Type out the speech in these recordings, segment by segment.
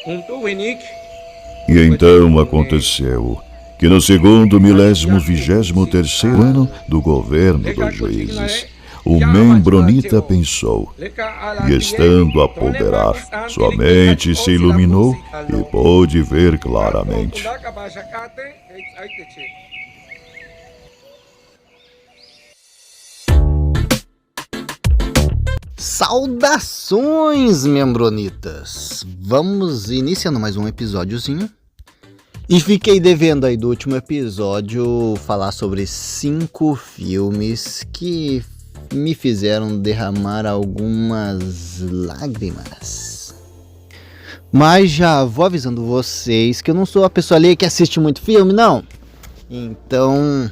E então aconteceu que no segundo 1023º ano do governo dos juízes, o Membronita pensou, e estando a ponderar, sua mente se iluminou e pôde ver claramente. Saudações, membronitas! Vamos iniciando mais um episódiozinho. E fiquei devendo aí do último episódio falar sobre 5 filmes que me fizeram derramar algumas lágrimas. Mas já vou avisando vocês que eu não sou a pessoa ali que assiste muito filme, não. Então,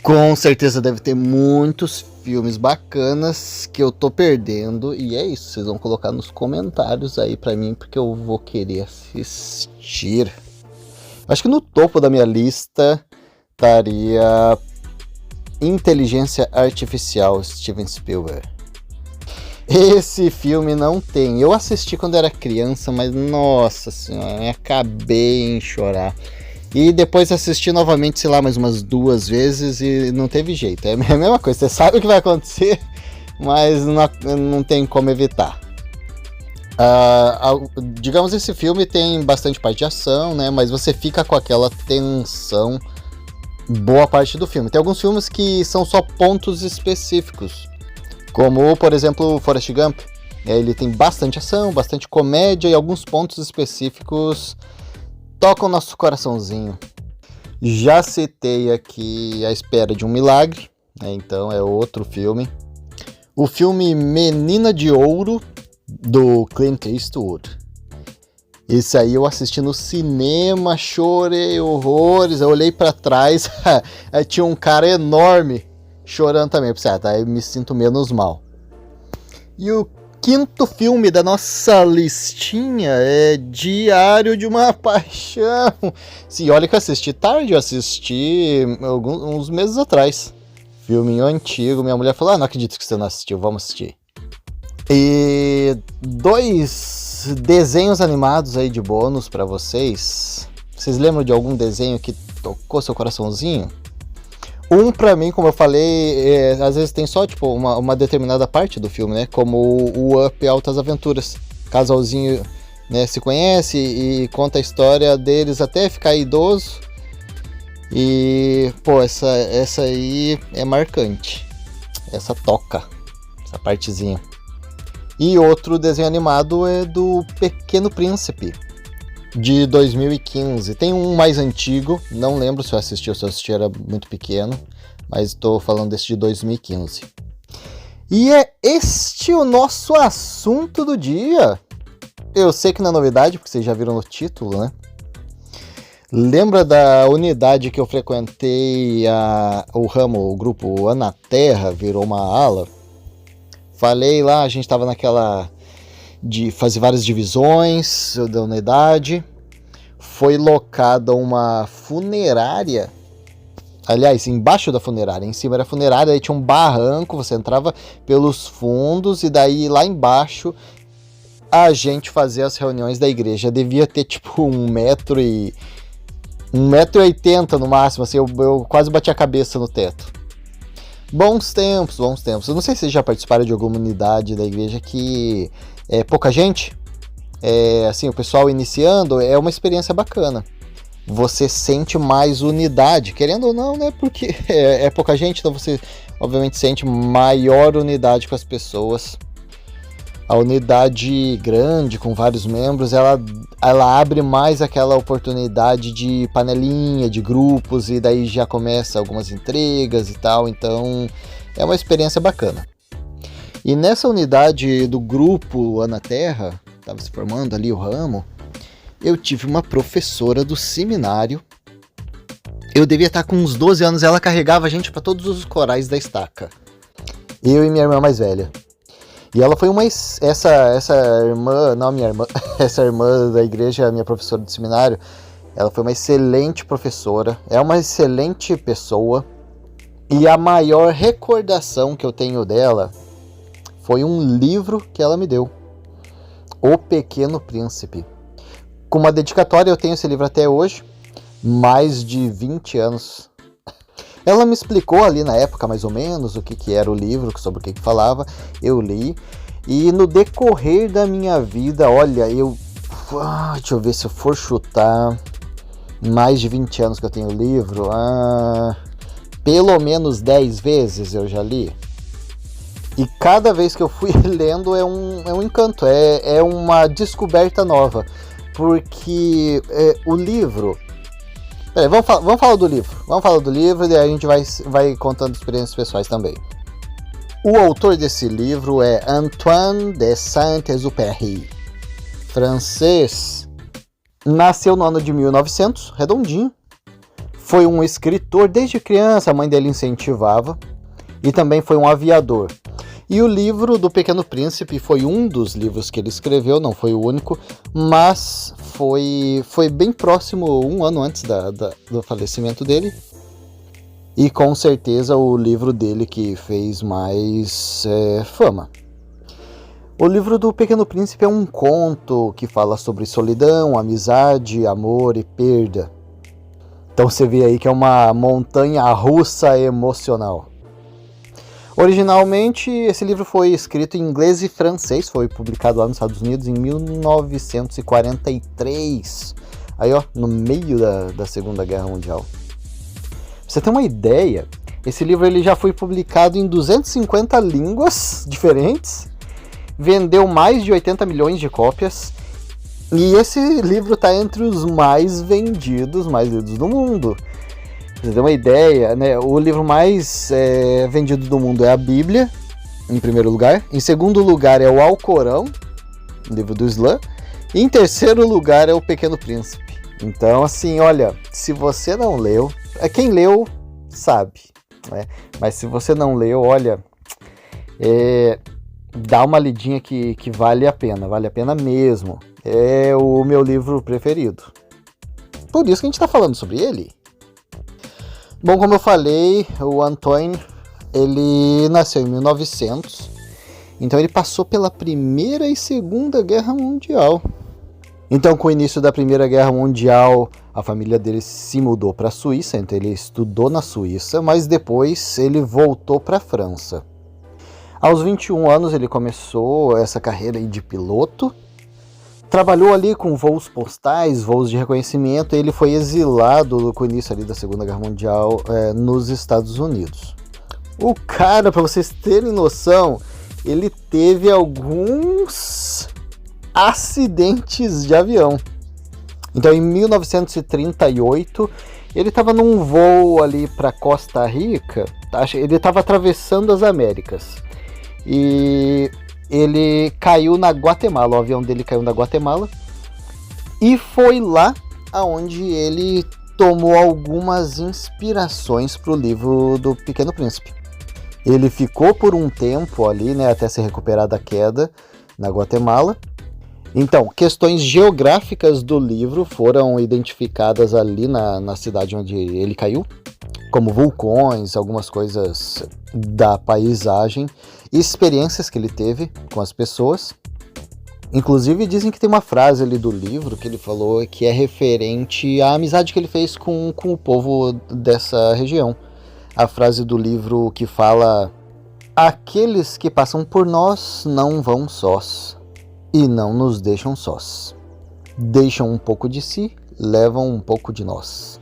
com certeza deve ter muitos filmes bacanas que eu tô perdendo. E é isso, vocês vão colocar nos comentários aí pra mim, porque eu vou querer assistir. Acho que no topo da minha lista estaria Inteligência Artificial, Steven Spielberg. Esse filme não tem. Eu assisti quando era criança, mas nossa senhora, eu acabei em chorar. E depois assisti novamente, sei lá, mais umas 2 vezes e não teve jeito. É a mesma coisa, você sabe o que vai acontecer, mas não tem como evitar. Digamos, esse filme tem bastante parte de ação, né? Mas você fica com aquela tensão boa parte do filme. Tem alguns filmes que são só pontos específicos, como, por exemplo, Forrest Gump. Ele tem bastante ação, bastante comédia e alguns pontos específicos tocam nosso coraçãozinho. Já citei aqui A Espera de um Milagre, né? Então é outro filme. O filme Menina de Ouro, do Clint Eastwood. Esse aí eu assisti no cinema, chorei horrores, eu olhei pra trás, aí tinha um cara enorme chorando também, tá, aí eu me sinto menos mal. E o 5º filme da nossa listinha é Diário de uma Paixão. Sim, olha que eu assisti tarde, eu assisti uns meses atrás. Filminho antigo, minha mulher falou, não acredito que você não assistiu, vamos assistir. E 2 desenhos animados aí de bônus pra vocês. Vocês lembram de algum desenho que tocou seu coraçãozinho? Um pra mim, como eu falei, às vezes tem só tipo uma determinada parte do filme, né? Como o Up Altas Aventuras. Casalzinho, né, se conhece e conta a história deles até ficar idoso. E, pô, essa aí é marcante. Essa toca, essa partezinha. E outro desenho animado é do Pequeno Príncipe, de 2015. Tem um mais antigo, não lembro se eu assisti ou se eu assisti, era muito pequeno, mas estou falando desse de 2015. E é este o nosso assunto do dia. Eu sei que não é novidade, porque vocês já viram no título, né? Lembra da unidade que eu frequentei, o grupo Anaterra, virou uma ala? Falei lá, a gente estava naquela de fazer várias divisões da unidade. Foi locada uma funerária. Aliás, embaixo da funerária, em cima era a funerária, aí tinha um barranco, você entrava pelos fundos e daí lá embaixo a gente fazia as reuniões da igreja. Devia ter tipo 1,80 m no máximo, assim, eu quase bati a cabeça no teto. Bons tempos. Eu não sei se vocês já participaram de alguma unidade da igreja que é pouca gente. Assim, o pessoal iniciando, é uma experiência bacana. Você sente mais unidade, querendo ou não, né? Porque é pouca gente, então você obviamente sente maior unidade com as pessoas. A unidade grande, com vários membros, ela abre mais aquela oportunidade de panelinha, de grupos, e daí já começa algumas intrigas e tal, então é uma experiência bacana. E nessa unidade do grupo Anaterra, estava se formando ali o ramo, eu tive uma professora do seminário. Eu devia estar com uns 12 anos, ela carregava a gente para todos os corais da estaca. Eu e minha irmã mais velha. E ela foi essa irmã da igreja, minha professora do seminário, ela foi uma excelente professora, é uma excelente pessoa. E a maior recordação que eu tenho dela foi um livro que ela me deu, O Pequeno Príncipe. com uma dedicatória. Eu tenho esse livro até hoje, mais de 20 anos. Ela me explicou ali na época, mais ou menos, o que era o livro, sobre o que falava. Eu li, e no decorrer da minha vida, olha, deixa eu ver se eu for chutar, mais de 20 anos que eu tenho o livro, pelo menos 10 vezes eu já li. E cada vez que eu fui lendo é um encanto, é uma descoberta nova. Porque o livro... vamos falar do livro. Vamos falar do livro e daí a gente vai contando experiências pessoais também. O autor desse livro é Antoine de Saint-Exupéry, francês. Nasceu no ano de 1900, redondinho. Foi um escritor desde criança, a mãe dele incentivava. E também foi um aviador. E o livro do Pequeno Príncipe foi um dos livros que ele escreveu, não foi o único, mas foi bem próximo, um ano antes do falecimento dele. E com certeza o livro dele que fez mais fama. O livro do Pequeno Príncipe é um conto que fala sobre solidão, amizade, amor e perda. Então você vê aí que é uma montanha russa emocional. Originalmente, esse livro foi escrito em inglês e francês, foi publicado lá nos Estados Unidos em 1943, aí ó, no meio da Segunda Guerra Mundial. Pra você ter uma ideia, esse livro ele já foi publicado em 250 línguas diferentes, vendeu mais de 80 milhões de cópias, e esse livro está entre os mais vendidos, mais lidos do mundo. Pra você ter uma ideia, né? O livro mais vendido do mundo é a Bíblia, em primeiro lugar. Em segundo lugar é o Alcorão, livro do Islã. E em terceiro lugar é o Pequeno Príncipe. Então, assim, olha, se você não leu... Quem leu, sabe, né? Mas se você não leu, olha... dá uma lidinha que vale a pena mesmo. É o meu livro preferido. Por isso que a gente está falando sobre ele. Bom, como eu falei, o Antoine, ele nasceu em 1900, então ele passou pela Primeira e Segunda Guerra Mundial. Então, com o início da Primeira Guerra Mundial, a família dele se mudou para a Suíça, então ele estudou na Suíça, mas depois ele voltou para a França. Aos 21 anos ele começou essa carreira aí de piloto. Trabalhou ali com voos postais, voos de reconhecimento, e ele foi exilado com o início ali da Segunda Guerra Mundial nos Estados Unidos. O cara, para vocês terem noção, ele teve alguns acidentes de avião. Então, em 1938, ele estava num voo ali para Costa Rica, ele estava atravessando as Américas, e... ele caiu na Guatemala, o avião dele caiu na Guatemala, e foi lá aonde ele tomou algumas inspirações para o livro do Pequeno Príncipe. Ele ficou por um tempo ali, né, até se recuperar da queda na Guatemala. Então, questões geográficas do livro foram identificadas ali na cidade onde ele caiu, como vulcões, algumas coisas da paisagem, experiências que ele teve com as pessoas. Inclusive dizem que tem uma frase ali do livro que ele falou que é referente à amizade que ele fez com o povo dessa região. A frase do livro que fala: aqueles que passam por nós não vão sós e não nos deixam sós. Deixam um pouco de si, levam um pouco de nós.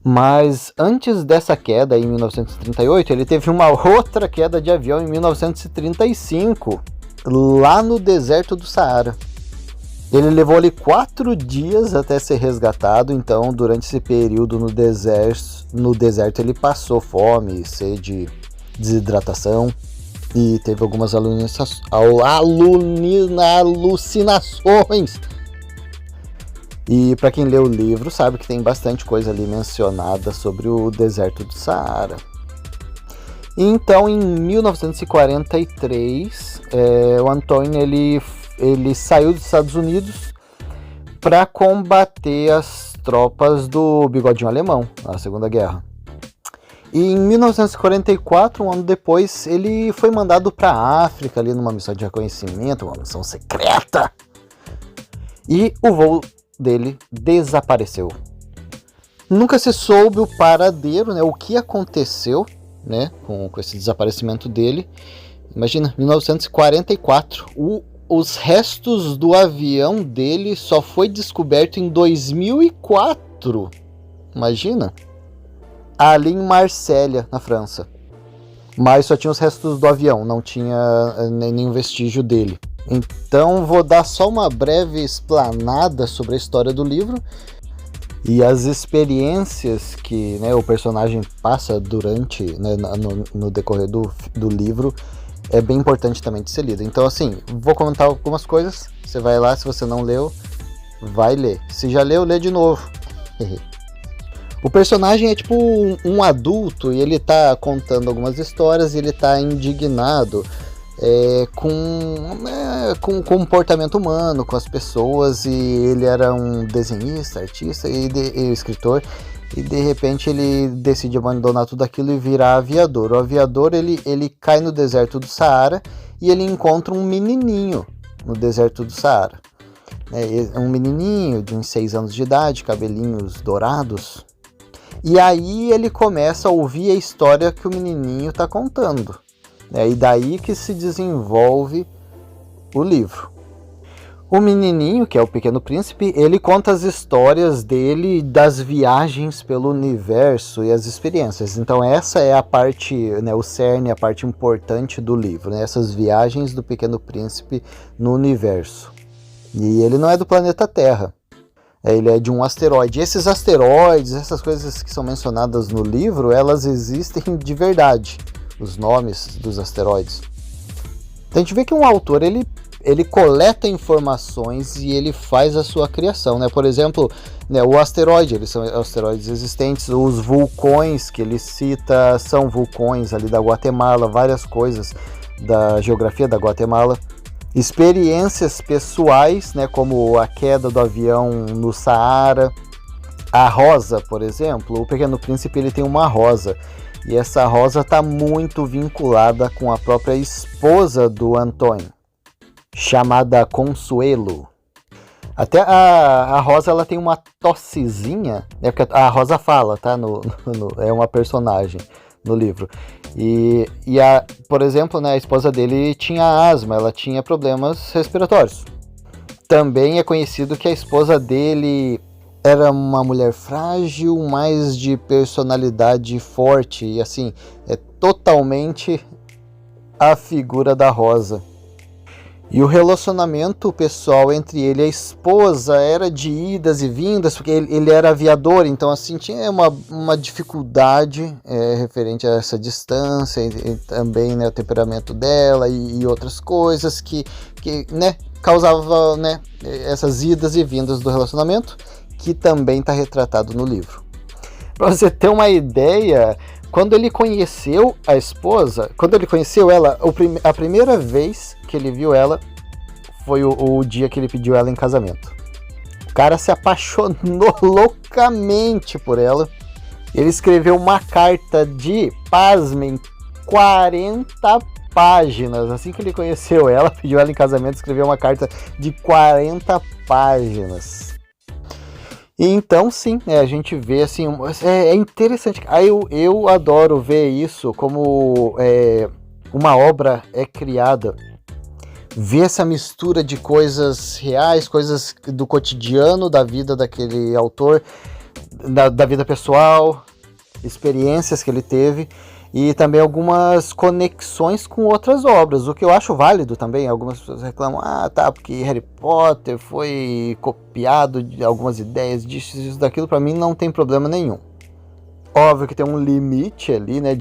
Mas antes dessa queda, em 1938, ele teve uma outra queda de avião em 1935, lá no deserto do Saara. Ele levou ali 4 dias até ser resgatado, então durante esse período no deserto ele passou fome, sede, desidratação e teve algumas alucinações. E para quem lê o livro sabe que tem bastante coisa ali mencionada sobre o deserto do Saara. Então, em 1943, o Antoine ele saiu dos Estados Unidos para combater as tropas do Bigodinho Alemão na Segunda Guerra. E em 1944, um ano depois, ele foi mandado para a África ali numa missão de reconhecimento, uma missão secreta. e o voo dele desapareceu. Nunca se soube o paradeiro, né, o que aconteceu, né, com esse desaparecimento dele. Imagina, 1944, os restos do avião dele só foi descoberto em 2004. Imagina, ali em Marsella, na França. Mas só tinha os restos do avião, não tinha nenhum vestígio dele. Então vou dar só uma breve explanada sobre a história do livro e as experiências que, né, o personagem passa durante, né, no decorrer do livro. É bem importante também de ser lido. Então, assim, vou comentar algumas coisas. Você vai lá, se você não leu, vai ler. Se já leu, lê de novo. O personagem é tipo um adulto e ele tá contando algumas histórias e ele tá indignado com o comportamento humano, com as pessoas, e ele era um desenhista, artista e escritor, e de repente ele decide abandonar tudo aquilo e virar aviador. O aviador ele cai no deserto do Saara e ele encontra um menininho no deserto do Saara. Um menininho de uns 6 anos de idade, cabelinhos dourados. E aí ele começa a ouvir a história que o menininho está contando. E daí que se desenvolve o livro. O menininho, que é o Pequeno Príncipe, ele conta as histórias dele, das viagens pelo universo e as experiências. Então essa é a parte, né, o cerne, a parte importante do livro, né, essas viagens do Pequeno Príncipe no universo. E ele não é do planeta Terra. Ele é de um asteroide. E esses asteroides, essas coisas que são mencionadas no livro, elas existem de verdade. Os nomes dos asteroides. Então a gente vê que um autor, ele coleta informações e ele faz a sua criação, né? Por exemplo, né, o asteroide, eles são asteroides existentes. Os vulcões que ele cita são vulcões ali da Guatemala, várias coisas da geografia da Guatemala. Experiências pessoais, né, como a queda do avião no Saara. A rosa, por exemplo, o Pequeno Príncipe ele tem uma rosa. E essa rosa está muito vinculada com a própria esposa do Antônio, chamada Consuelo. Até a Rosa ela tem uma tossezinha, porque a Rosa fala, tá? É uma personagem no livro. E por exemplo, né, a esposa dele tinha asma, ela tinha problemas respiratórios. Também é conhecido que a esposa dele era uma mulher frágil, mas de personalidade forte, e assim, é totalmente a figura da Rosa. E o relacionamento pessoal entre ele e a esposa era de idas e vindas, porque ele era aviador, então assim tinha uma dificuldade referente a essa distância, e também, né, o temperamento dela e outras coisas que né, causava, né, essas idas e vindas do relacionamento, que também está retratado no livro. Para você ter uma ideia, quando ele conheceu a esposa, quando ele conheceu ela, a primeira vez que ele viu ela foi o dia que ele pediu ela em casamento. O cara se apaixonou loucamente por ela. Ele escreveu uma carta de, pasmem, 40 páginas. Assim que ele conheceu ela, pediu ela em casamento, escreveu uma carta de 40 páginas. E então, sim, a gente vê assim, é interessante. Aí eu adoro ver isso, como uma obra é criada. Ver essa mistura de coisas reais, coisas do cotidiano da vida daquele autor, da vida pessoal, experiências que ele teve, e também algumas conexões com outras obras, o que eu acho válido também. Algumas pessoas reclamam, porque Harry Potter foi copiado de algumas ideias, disso, daquilo. Para mim não tem problema nenhum. Óbvio que tem um limite ali, né,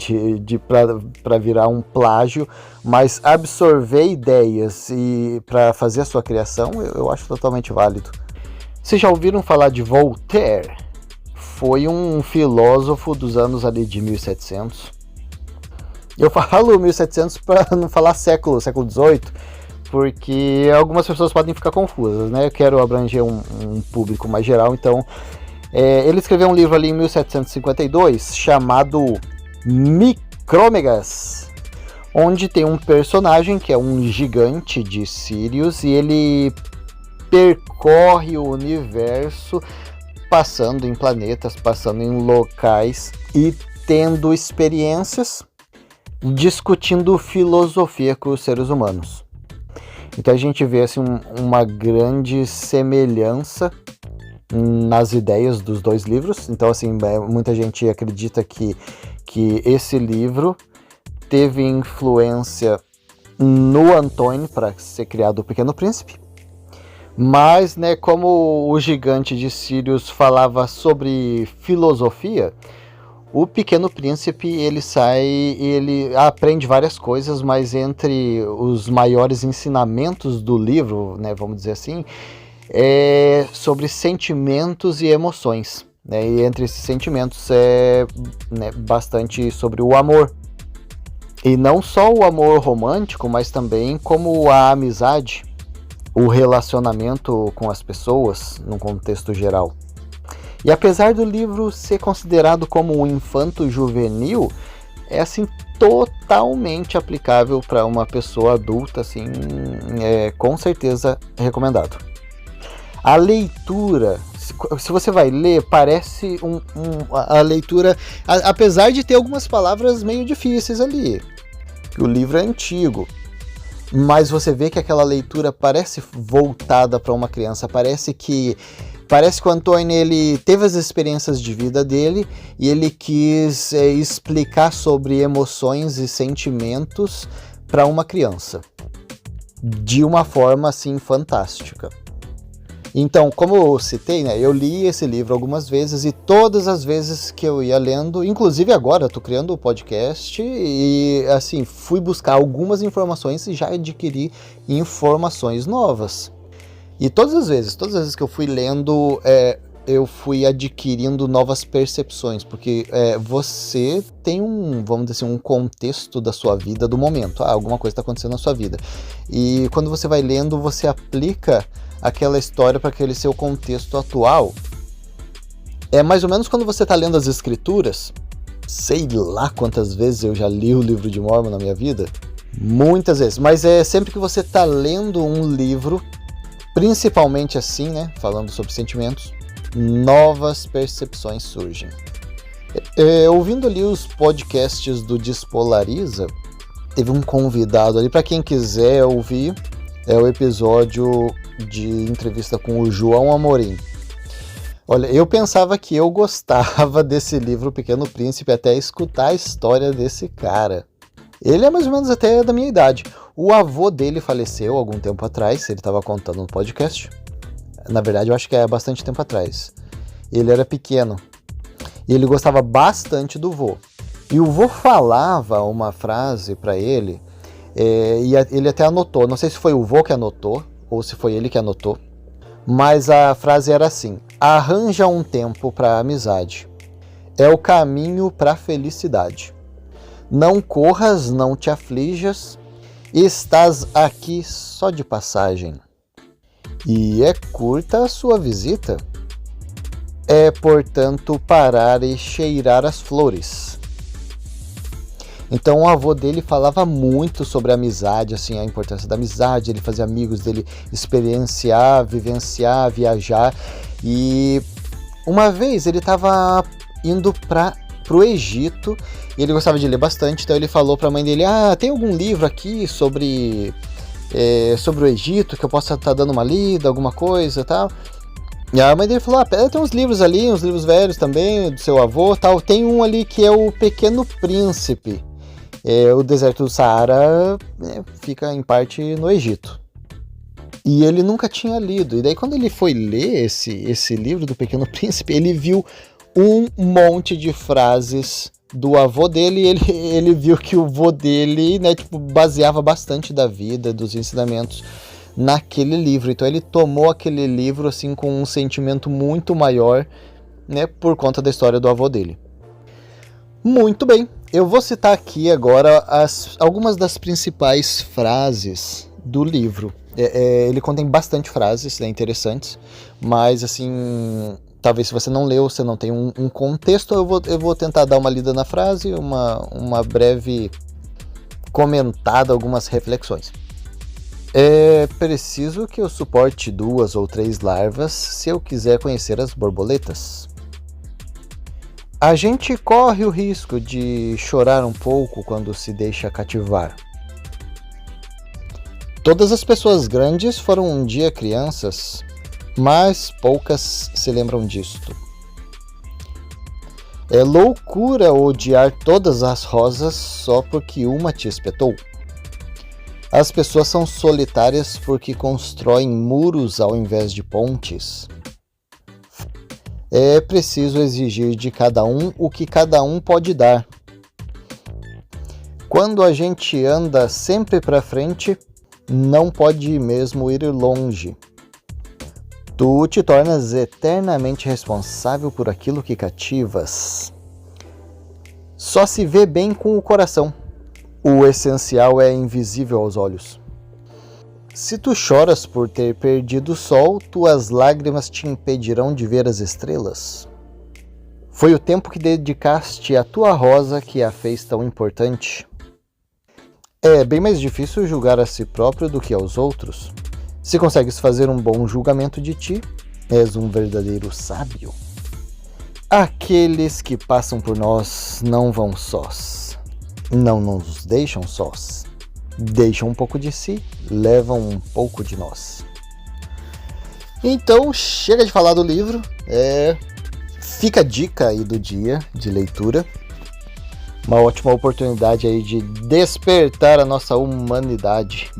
para virar um plágio, mas absorver ideias e para fazer a sua criação, eu acho totalmente válido. Vocês já ouviram falar de Voltaire? Foi um filósofo dos anos ali de 1700. Eu falo 1700 para não falar século XVIII, porque algumas pessoas podem ficar confusas, né? Eu quero abranger um público mais geral, então... ele escreveu um livro ali em 1752 chamado Micrômegas, onde tem um personagem que é um gigante de Sirius, e ele percorre o universo, passando em planetas, passando em locais e tendo experiências, discutindo filosofia com os seres humanos. Então a gente vê assim, uma grande semelhança nas ideias dos dois livros. Então assim, muita gente acredita que esse livro teve influência no Antoine para ser criado o Pequeno Príncipe. Mas, né, como o Gigante de Sirius falava sobre filosofia, o Pequeno Príncipe ele aprende várias coisas, mas entre os maiores ensinamentos do livro, né, vamos dizer assim, é sobre sentimentos e emoções. Né, e entre esses sentimentos é, né, bastante sobre o amor. E não só o amor romântico, mas também como a amizade, o relacionamento com as pessoas, num contexto geral. E apesar do livro ser considerado como um infanto-juvenil, é assim totalmente aplicável para uma pessoa adulta, assim, com certeza recomendado. A leitura, se você vai ler, parece a leitura, apesar de ter algumas palavras meio difíceis ali, que o livro é antigo, mas você vê que aquela leitura parece voltada para uma criança, parece que o Antoine ele teve as experiências de vida dele e ele quis explicar sobre emoções e sentimentos para uma criança, de uma forma assim fantástica. Então, como eu citei, né, eu li esse livro algumas vezes e todas as vezes que eu ia lendo, inclusive agora eu tô criando o podcast e assim, fui buscar algumas informações e já adquiri informações novas. E todas as vezes que eu fui lendo, eu fui adquirindo novas percepções, porque você tem vamos dizer assim, um contexto da sua vida, do momento, alguma coisa está acontecendo na sua vida. E quando você vai lendo, você aplica aquela história para aquele seu contexto atual. É mais ou menos quando você está lendo as escrituras, sei lá quantas vezes eu já li o livro de Mormon na minha vida, muitas vezes, mas é sempre que você está lendo um livro, principalmente assim, né, falando sobre sentimentos, novas percepções surgem. Ouvindo ali os podcasts do Despolariza, teve um convidado ali, para quem quiser ouvir, é o episódio de entrevista com o João Amorim. Olha, eu pensava que eu gostava desse livro O Pequeno Príncipe até escutar a história desse cara. Ele é mais ou menos até da minha idade. O avô dele faleceu algum tempo atrás, ele estava contando no podcast. Na verdade, eu acho que é bastante tempo atrás. Ele era pequeno e ele gostava bastante do vô. E o vô falava uma frase para ele, e ele até anotou. Não sei se foi o vô que anotou ou se foi ele que anotou, mas a frase era assim: arranja um tempo para a amizade. É o caminho para a felicidade. Não corras, não te aflijas, estás aqui só de passagem. E é curta a sua visita. É, portanto, parar e cheirar as flores. Então o avô dele falava muito sobre a amizade, assim, a importância da amizade, ele fazia amigos dele experienciar, vivenciar, viajar. E uma vez ele estava indo para o Egito e ele gostava de ler bastante, então ele falou para a mãe dele: tem algum livro aqui sobre o Egito que eu possa estar dando uma lida, alguma coisa e tal. E a mãe dele falou: tem uns livros ali, uns livros velhos também, do seu avô tal. Tem um ali que é o Pequeno Príncipe. O deserto do Saara fica em parte no Egito. E ele nunca tinha lido. E daí quando ele foi ler esse livro do Pequeno Príncipe, ele viu um monte de frases do avô dele. E ele viu que o avô dele, né, baseava bastante da vida, dos ensinamentos naquele livro. Então ele tomou aquele livro assim com um sentimento muito maior, né, por conta da história do avô dele. Muito bem, eu vou citar aqui agora algumas das principais frases do livro. Ele contém bastante frases, né, interessantes, mas assim, talvez se você não leu, você não tem um contexto, eu vou tentar dar uma lida na frase, uma breve comentada, algumas reflexões. É preciso que eu suporte 2 ou 3 larvas se eu quiser conhecer as borboletas. A gente corre o risco de chorar um pouco quando se deixa cativar. Todas as pessoas grandes foram um dia crianças, mas poucas se lembram disto. É loucura odiar todas as rosas só porque uma te espetou. As pessoas são solitárias porque constroem muros ao invés de pontes. É preciso exigir de cada um o que cada um pode dar. Quando a gente anda sempre para frente, não pode mesmo ir longe. Tu te tornas eternamente responsável por aquilo que cativas. Só se vê bem com o coração. O essencial é invisível aos olhos. Se tu choras por ter perdido o sol, tuas lágrimas te impedirão de ver as estrelas. Foi o tempo que dedicaste à tua rosa que a fez tão importante. É bem mais difícil julgar a si próprio do que aos outros. Se consegues fazer um bom julgamento de ti, és um verdadeiro sábio. Aqueles que passam por nós não vão sós. Não nos deixam sós. Deixam um pouco de si, levam um pouco de nós. Então, chega de falar do livro. Fica a dica aí do dia de leitura. Uma ótima oportunidade aí de despertar a nossa humanidade.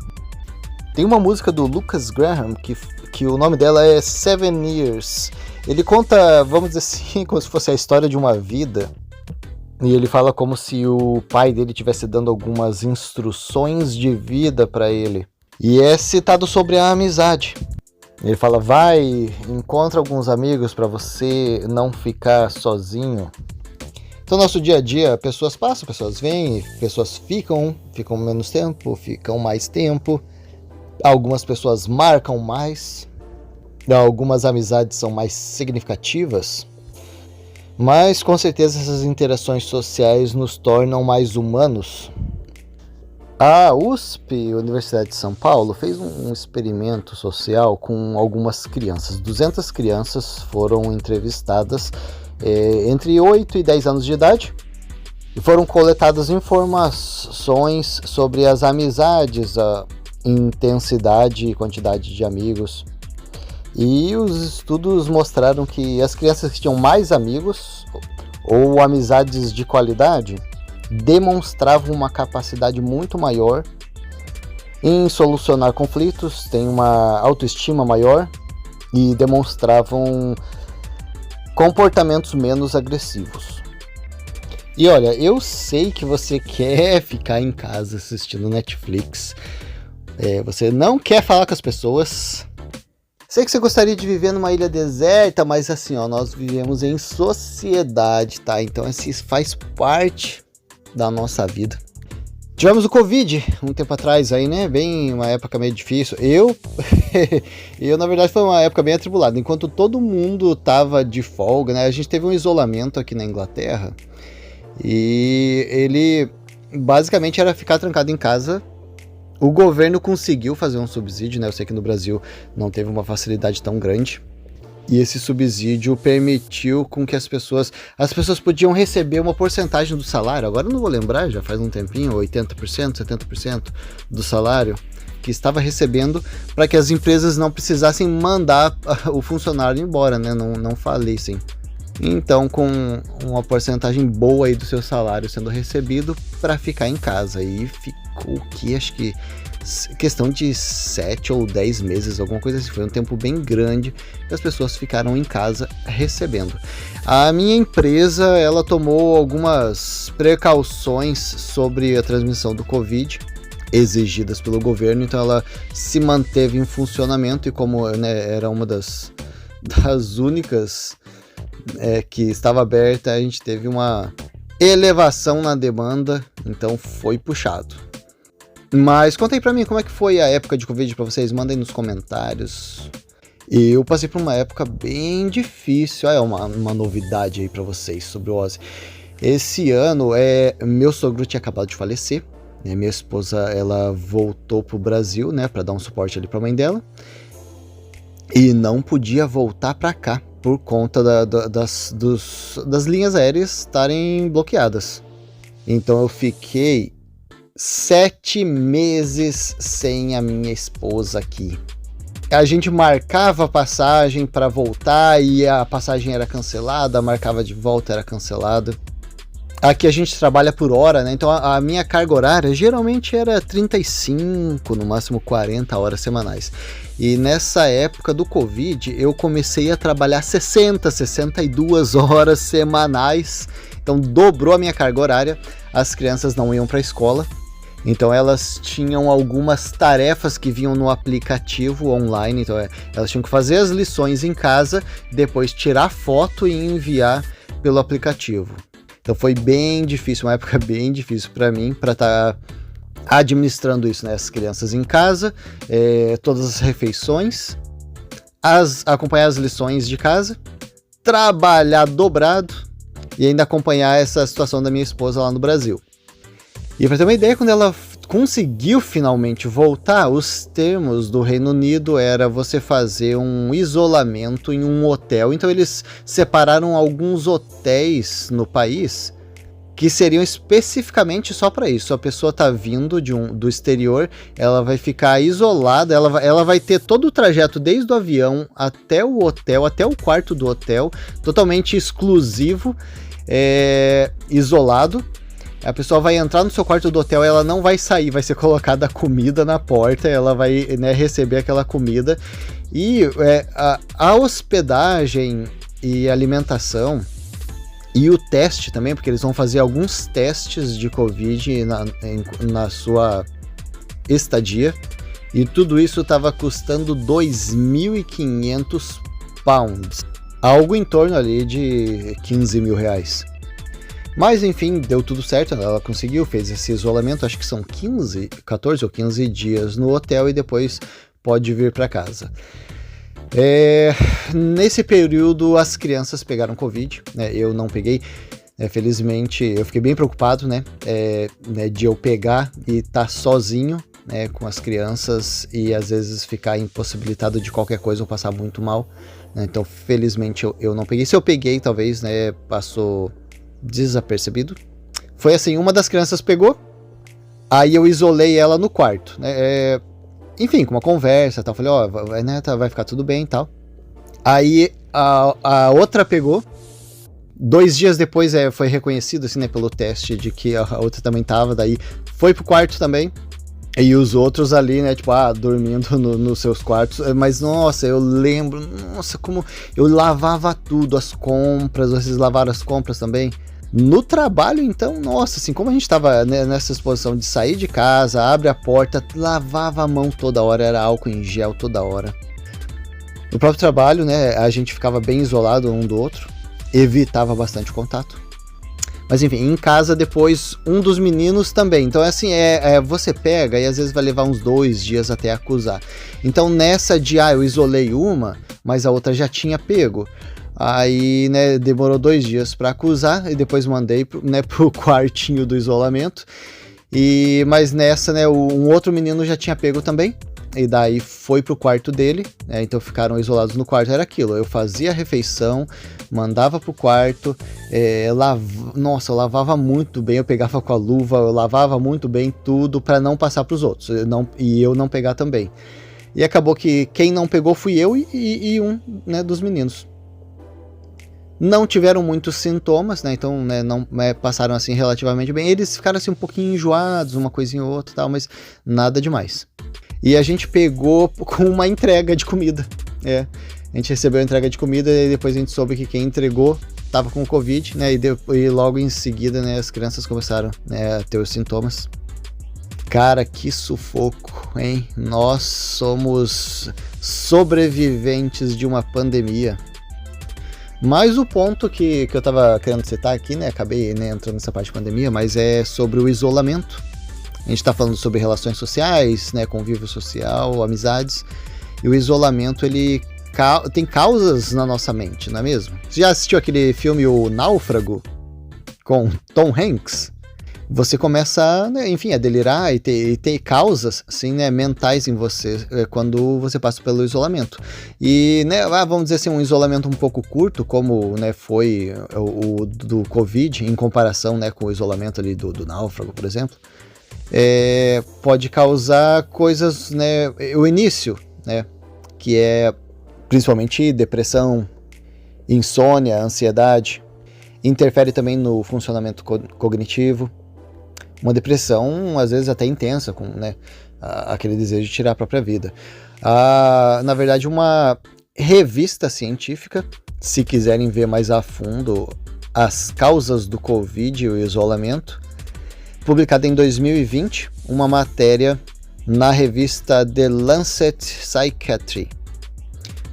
Tem uma música do Lucas Graham que o nome dela é 7 Years. Ele conta, vamos dizer assim, como se fosse a história de uma vida. E ele fala como se o pai dele estivesse dando algumas instruções de vida para ele. E é citado sobre a amizade. Ele fala, vai, encontra alguns amigos para você não ficar sozinho. Então, no nosso dia a dia, pessoas passam, pessoas vêm, pessoas ficam menos tempo, ficam mais tempo. Algumas pessoas marcam mais. Algumas amizades são mais significativas. Mas, com certeza, essas interações sociais nos tornam mais humanos. A USP, Universidade de São Paulo, fez um experimento social com algumas crianças. 200 crianças foram entrevistadas entre 8 e 10 anos de idade. E foram coletadas informações sobre as amizades, a intensidade e quantidade de amigos. E os estudos mostraram que as crianças que tinham mais amigos ou amizades de qualidade demonstravam uma capacidade muito maior em solucionar conflitos, têm uma autoestima maior e demonstravam comportamentos menos agressivos. E olha, eu sei que você quer ficar em casa assistindo Netflix, você não quer falar com as pessoas. Sei que você gostaria de viver numa ilha deserta, mas assim, nós vivemos em sociedade, tá? Então isso faz parte da nossa vida. Tivemos o Covid um tempo atrás aí, né? Bem, uma época meio difícil. Eu na verdade, foi uma época bem atribulada. Enquanto todo mundo tava de folga, né? A gente teve um isolamento aqui na Inglaterra. E ele basicamente era ficar trancado em casa. O governo conseguiu fazer um subsídio, né? Eu sei que no Brasil não teve uma facilidade tão grande. E esse subsídio permitiu com que as pessoas podiam receber uma porcentagem do salário. Agora eu não vou lembrar, já faz um tempinho, 80%, 70% do salário que estava recebendo, para que as empresas não precisassem mandar o funcionário embora, né? Não falissem. Então, com uma porcentagem boa aí do seu salário sendo recebido para ficar em casa. E ficou que acho que questão de 7 ou 10 meses, alguma coisa assim. Foi um tempo bem grande que as pessoas ficaram em casa recebendo. A minha empresa, ela tomou algumas precauções sobre a transmissão do Covid exigidas pelo governo, então ela se manteve em funcionamento e como, né, era uma das únicas que estava aberta, a gente teve uma elevação na demanda, então foi puxado. Mas conta aí pra mim, como é que foi a época de Covid pra vocês? Mandem nos comentários. Eu passei por uma época bem difícil. Uma novidade aí pra vocês sobre o Ozzy. Esse ano, meu sogro tinha acabado de falecer. Minha esposa, ela voltou pro Brasil, né, para dar um suporte ali pra mãe dela, e não podia voltar para cá por conta das linhas aéreas estarem bloqueadas. Então eu fiquei 7 meses sem a minha esposa aqui. A gente marcava a passagem para voltar e a passagem era cancelada, marcava de volta, era cancelada. Aqui a gente trabalha por hora, né? Então a minha carga horária geralmente era 35, no máximo 40 horas semanais. E nessa época do Covid, eu comecei a trabalhar 62 horas semanais. Então dobrou a minha carga horária. As crianças não iam para a escola. Então elas tinham algumas tarefas que vinham no aplicativo online. Então elas tinham que fazer as lições em casa, depois tirar foto e enviar pelo aplicativo. Então foi bem difícil, uma época bem difícil para mim, para estar administrando isso, né? As crianças em casa, todas as refeições, acompanhar as lições de casa, trabalhar dobrado e ainda acompanhar essa situação da minha esposa lá no Brasil. E para ter uma ideia, quando ela conseguiu finalmente voltar, os termos do Reino Unido era você fazer um isolamento em um hotel. Então eles separaram alguns hotéis no país que seriam especificamente só para isso. A pessoa tá vindo do exterior, ela vai ficar isolada, ela vai ter todo o trajeto desde o avião até o hotel, até o quarto do hotel, totalmente exclusivo, isolado. A pessoa vai entrar no seu quarto do hotel, ela não vai sair, vai ser colocada comida na porta, ela vai, né, receber aquela comida. E a hospedagem e alimentação e o teste também, porque eles vão fazer alguns testes de Covid na sua estadia. E tudo isso estava custando 2.500 pounds, algo em torno ali de 15 mil reais. Mas enfim, deu tudo certo, ela conseguiu, fez esse isolamento, acho que são 14 ou 15 dias no hotel e depois pode vir para casa. Nesse período as crianças pegaram Covid, né? Eu não peguei, felizmente eu fiquei bem preocupado, né, de eu pegar e estar sozinho, né, com as crianças e às vezes ficar impossibilitado de qualquer coisa ou passar muito mal, né? Então felizmente eu não peguei. Se eu peguei, talvez, né, passou desapercebido. Foi assim, uma das crianças pegou, aí eu isolei ela no quarto, né? Enfim, com uma conversa e tal, falei, vai ficar tudo bem e tal. Aí a outra pegou, 2 dias depois foi reconhecido, assim, né, pelo teste de que a outra também tava, daí foi pro quarto também. E os outros ali, né, tipo, dormindo nos seus quartos. Mas, nossa, eu lembro, como eu lavava tudo, as compras, vocês lavaram as compras também? No trabalho, então, nossa, assim, como a gente tava, né, nessa exposição de sair de casa, abre a porta, lavava a mão toda hora, era álcool em gel toda hora. No próprio trabalho, né, a gente ficava bem isolado um do outro, evitava bastante contato. Mas enfim, em casa depois, um dos meninos também. Então assim, você pega e às vezes vai levar uns 2 dias até acusar. Então nessa de, eu isolei uma, mas a outra já tinha pego. Aí, né, demorou 2 dias para acusar e depois mandei, né, pro quartinho do isolamento. Mas nessa, né, um outro menino já tinha pego também. E daí foi pro quarto dele, né, então ficaram isolados no quarto. Era aquilo, eu fazia a refeição, mandava pro quarto, eu lavava muito bem, eu pegava com a luva, eu lavava muito bem tudo para não passar pros outros, e eu não pegar também. E acabou que quem não pegou fui eu e um, né, dos meninos. Não tiveram muitos sintomas, né, então, né, não passaram assim relativamente bem. Eles ficaram assim um pouquinho enjoados, uma coisinha ou outra e tal, mas nada demais. E a gente pegou com uma entrega de comida. A gente recebeu a entrega de comida e depois a gente soube que quem entregou estava com Covid, né? E logo em seguida, né, as crianças começaram, né, a ter os sintomas. Cara, que sufoco, hein? Nós somos sobreviventes de uma pandemia. Mas o ponto que eu tava querendo citar aqui, né? Acabei, né, entrando nessa parte de pandemia, mas é sobre o isolamento. A gente está falando sobre relações sociais, né, convívio social, amizades, e o isolamento, ele tem causas na nossa mente, não é mesmo? Você já assistiu aquele filme O Náufrago, com Tom Hanks? você começa, né, enfim, a delirar e ter causas, assim, né, mentais em você quando você passa pelo isolamento. E, né, vamos dizer assim, um isolamento um pouco curto, como, né, foi o do Covid, em comparação, né, com o isolamento ali do náufrago, por exemplo, pode causar coisas, né, o início, né, que é principalmente depressão, insônia, ansiedade, interfere também no funcionamento cognitivo. Uma depressão, às vezes até intensa, com, né, aquele desejo de tirar a própria vida. Na verdade, uma revista científica, se quiserem ver mais a fundo as causas do Covid e o isolamento, publicada em 2020, uma matéria na revista The Lancet Psychiatry,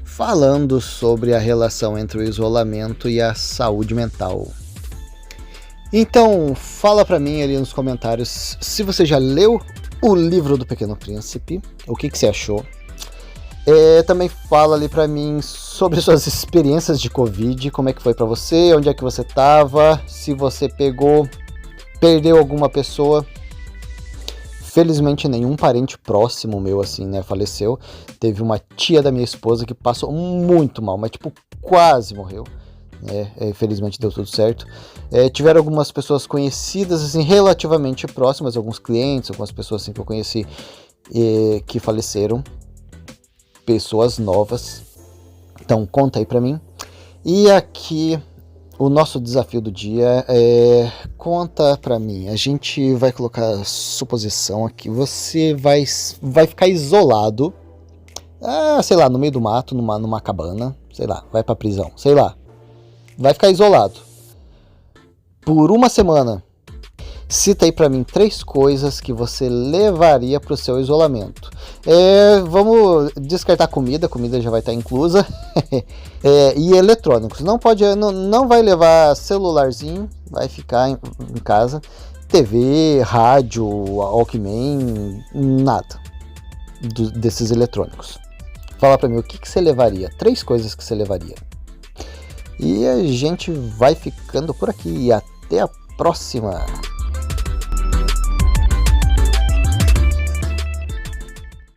falando sobre a relação entre o isolamento e a saúde mental. Então, fala pra mim ali nos comentários se você já leu o livro do Pequeno Príncipe, o que você achou. Também fala ali pra mim sobre suas experiências de Covid, como é que foi pra você, onde é que você tava, se você perdeu alguma pessoa. Felizmente nenhum parente próximo meu, assim, né, faleceu. Teve uma tia da minha esposa que passou muito mal, mas tipo, quase morreu. Felizmente deu tudo certo. Tiveram algumas pessoas conhecidas, assim, relativamente próximas, alguns clientes, algumas pessoas assim, que eu conheci que faleceram, pessoas novas. Então conta aí pra mim. E aqui o nosso desafio do dia conta pra mim. A gente vai colocar suposição aqui. Você vai ficar isolado, sei lá, no meio do mato, numa cabana, sei lá, vai pra prisão, sei lá. Vai ficar isolado por uma semana. Cita aí pra mim 3 coisas que você levaria pro seu isolamento. Vamos descartar comida já vai estar inclusa. E eletrônicos. Não vai levar celularzinho, vai ficar em casa. TV, rádio, Walkman, nada desses eletrônicos. Fala pra mim o que você levaria. 3 coisas que você levaria. E a gente vai ficando por aqui. Até a próxima!